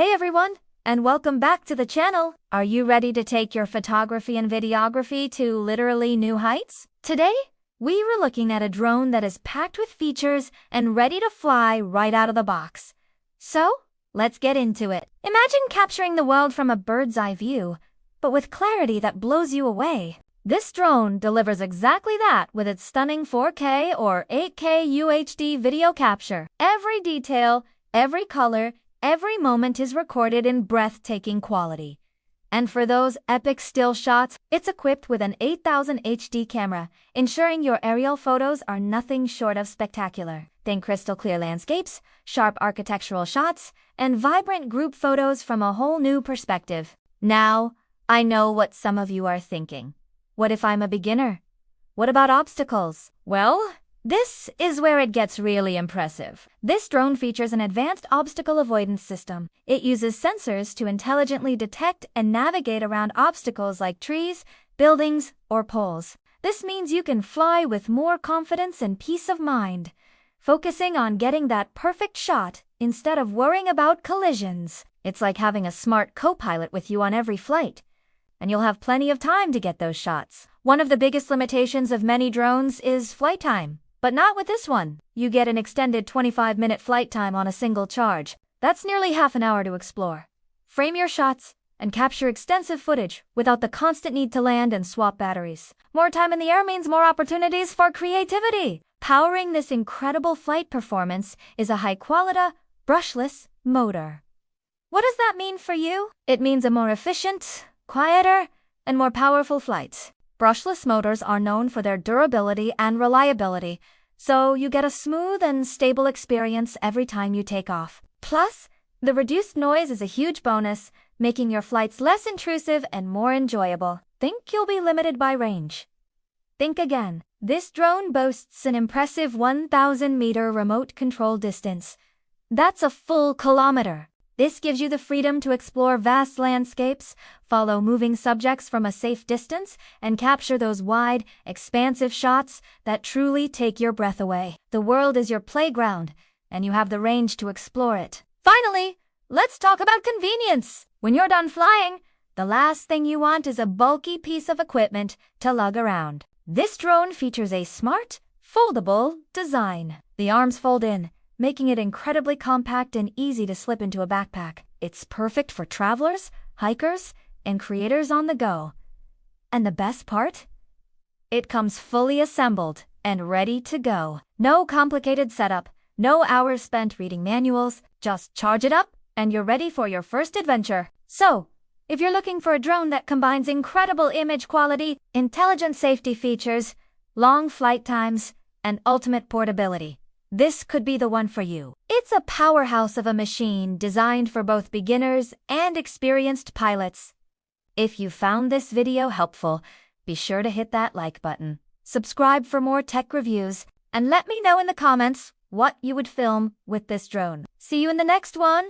Hey everyone, and welcome back to the channel. Are you ready to take your photography and videography to literally new heights? Today, we were looking at a drone that is packed with features and ready to fly right out of the box. So, let's get into it. Imagine capturing the world from a bird's eye view, but with clarity that blows you away. This drone delivers exactly that with its stunning 4K or 8K UHD video capture. Every detail, every color, every moment is recorded in breathtaking quality. And for those epic still shots, it's equipped with an 8000 HD camera, ensuring your aerial photos are nothing short of spectacular. Think crystal clear landscapes, sharp architectural shots, and vibrant group photos from a whole new perspective. Now, I know what some of you are thinking. What if I'm a beginner? What about obstacles? Well, this is where it gets really impressive. This drone features an advanced obstacle avoidance system. It uses sensors to intelligently detect and navigate around obstacles like trees, buildings, or poles. This means you can fly with more confidence and peace of mind, focusing on getting that perfect shot instead of worrying about collisions. It's like having a smart co-pilot with you on every flight, and you'll have plenty of time to get those shots. One of the biggest limitations of many drones is flight time, but not with this one. You get an extended 25-minute flight time on a single charge. That's nearly half an hour to explore, frame your shots, and capture extensive footage without the constant need to land and swap batteries. More time in the air means more opportunities for creativity. Powering this incredible flight performance is a high-quality, brushless motor. What does that mean for you? It means a more efficient, quieter, and more powerful flight. Brushless motors are known for their durability and reliability, so you get a smooth and stable experience every time you take off. Plus, the reduced noise is a huge bonus, making your flights less intrusive and more enjoyable. Think you'll be limited by range? Think again. This drone boasts an impressive 1,000-meter remote control distance. That's a full kilometer. This gives you the freedom to explore vast landscapes, follow moving subjects from a safe distance, and capture those wide, expansive shots that truly take your breath away. The world is your playground, and you have the range to explore it. Finally, let's talk about convenience. When you're done flying, the last thing you want is a bulky piece of equipment to lug around. This drone features a smart, foldable design. The arms fold in, making it incredibly compact and easy to slip into a backpack. It's perfect for travelers, hikers, and creators on the go. And the best part? It comes fully assembled and ready to go. No complicated setup, no hours spent reading manuals, just charge it up and you're ready for your first adventure. So, if you're looking for a drone that combines incredible image quality, intelligent safety features, long flight times, and ultimate portability, this could be the one for you. It's a powerhouse of a machine designed for both beginners and experienced pilots. If you found this video helpful, be sure to hit that like button, subscribe for more tech reviews, and let me know in the comments what you would film with this drone. See you in the next one!